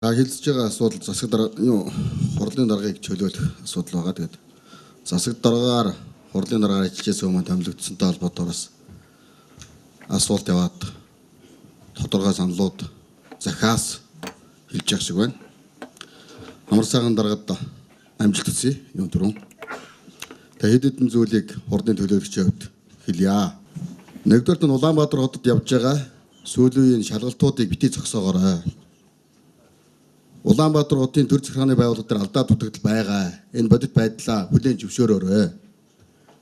Та хэлцэж байгаа асуудал засаг хурлын даргаыг чөлөөлөх асуудал байгаа. Тэгээд засаг даргаар хурлын даргаар ажиллажсэн өмнө томилогдсонтой холбоотойгоо бас асуулт яваад тодорхой саналууд захиас хэлж явах шиг байна. Амар сайхан даргад амжилт хүсье юм дөрөв. Тэгээд хэд хэдэн зүйлийг хурлын төлөөлөгчийн хувьд хэлье. Нэгдүгээр нь Улаанбаатар хотод явж байгаа сүүлийн шалгалтуудыг битгий зогсоогоорой. Улаанбаатар хотын төр захиргааны байгууллага дээр алдаа дутагдал байгаа. Энэ бодит байдлаа хүлээн зөвшөөрөөрэй.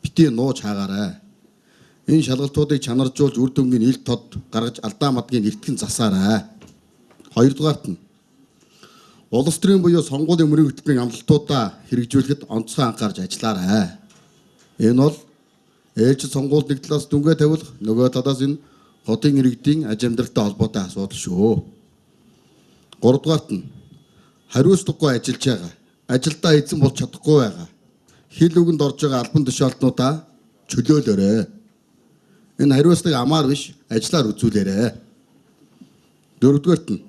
Битгий нууж хаагаарай. Энэ шалгалтуудыг чанаржуулж үр дүнгийн ил тод гаргаж алдаа мадгийг эртгэн засаарай. Хоёрдугаарт нь улс төрийн буюу сонгуулийн мөрийн хөтөлбөрийн амлалтуудаа хэрэгжүүлэхэд онцгой анхаарч ажиллаарай. Энэ бол ээлжид сонгуульд нэг талаас дүнгээ тавих, нөгөө талаас энэ хотын иргэдийн аж амьдралтай холбоотой асуудал шүү. Гуравдугаарт нь хариуцлагагүй ажиллаж байгаа. Ажилдаа эзэн болж чадахгүй байгаа. Хил үгэнд орж байгаа албан тушаалтнуудаа чөлөөлөөрэй. Энэ хариуцлага амаар биш, ажиллаар үзүүлээрэй. Дөрөвдүгээрт нь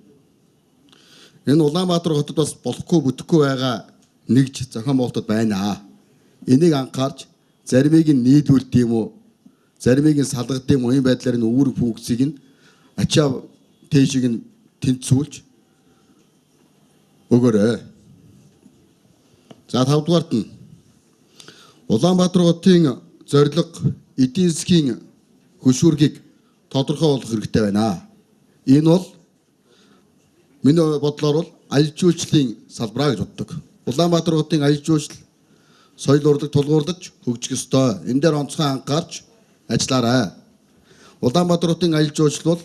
энэ Улаанбаатар хотод бас болохгүй бүтэхгүй байгаа нэгж зохион байгуулалт байна. Энийг анхаарч заримыг нь нийлүүлдэг юм уу? Заримыг нь салгадаг юм уу? Энэ байдлаар энэ үүрэг функцийг нь ачаа тээшийг нь тэнцвүүлж өгөөрэй. За тавдугаарт нь Улаанбаатар хотын зорилго эдийн засгийн хөшүүргийг тодорхойлох хэрэгтэй байна. Энэ бол миний бодлоор бол аялал жуулчлалын салбараа гэж боддог. Улаанбаатар хотын аялал жуулчлал соёл урлаг тулгуурлаж хөгжих ёстой. Энэ дээр онцгой анхаарч ажиллаарай. Улаанбаатар хотын аялал жуулчлал бол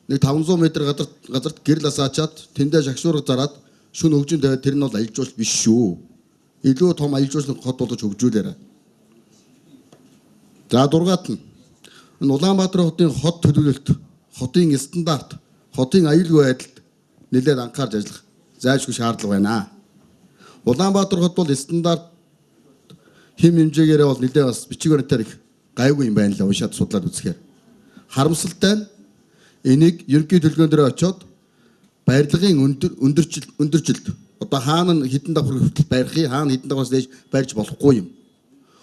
нэг 500 м газарт гэрэл асаачаад тэндээ шагшуурга зараад шүн хөгжин тавиад тэр нь бол аялал жуулчлал биш шүү. Илүү том аялал жуулчлал хот болгож хөгжүүлээрэй. За дургаад нь энэ Улаанбаатар хотын хот төлөвлөлт, хотын стандарт, хотын аюулгүй байдалд нэлээд анхаарч ажиллах зайлшгүй шаардлага байна. Улаанбаатар хот бол стандарт хэм хэмжээгээр бол нэлээд бас бичиг баримтаар их гайгүй юм байна л уншаад судлаад үзэхээр. Харамсалтай нь энийг ерөнхий төлөвлөгөөн дээр очиод барилгын өндөржилт одоо хаана хідэн давхар хүртэл барихыг хаана хідэн давхараас дээш барьж болохгүй юм.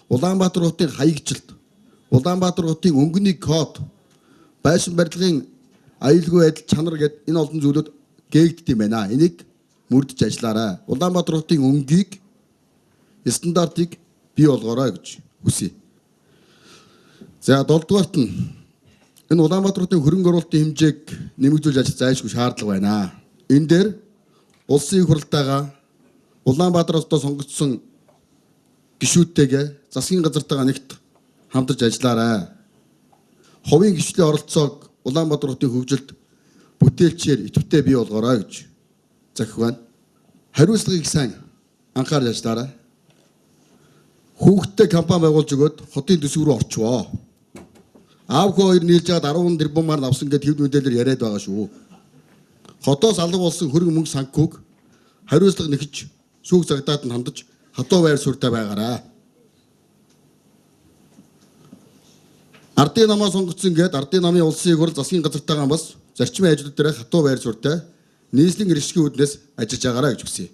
Улаанбаатар хотын хаягжилт, Улаанбаатар хотын өнгөний код, байшин барилгын аюулгүй байдал чанар гэдэг энэ олон зүйлүүд гээгддэг юм байна. Энийг мөрдөж ажиллаарай. Улаанбаатар хотын өнгийг стандартыг бий болгоорой гэж хүсье. За 7 дугаарт нь энэ Улаанбаатар хотын хөрөнгө оруулалтын хэмжээг нэмэгдүүлж ажиллах зайлшгүй шаардлага байна. Энэ дээр улсын их хурлтайгаа Улаанбаатар хотод сонгогдсон гишүүдтэйгээ засгийн газартайгаа нэгт хамтарч ажиллаарай. Хувийн гишүүдийн оролцоог Улаанбаатар хотын хөгжилд бүтээлчээр идэвхтэй бий болгоорой гэж захих байна. Хариуцлагыг сайн анхаарч ажиллаарай. Хүүхдтэй компани байгуулж өгөөд хотын төсөв рүү орчвоо. Аав хүү хоёр нийлж аваад 10 тэрбумаар авсан гэдэг хэв мэдээлэл яриад байгаа шүү. Хотоос алга болсон хөрөнгө мөнгө санхүүг хариуцлага нэхэж сүүг цагдаад нь хандаж хатуу байр суурьтай байгаарай. Ардын намаа сонгогдсон гээд ардын намын улсын их хурл засгийн газартайгаа бас зарчмын ажлууд дээр хатуу байр суурьтай нийслэлийн эрхшгийн үүднээс ажиллаж байгаарай гэж хүсье.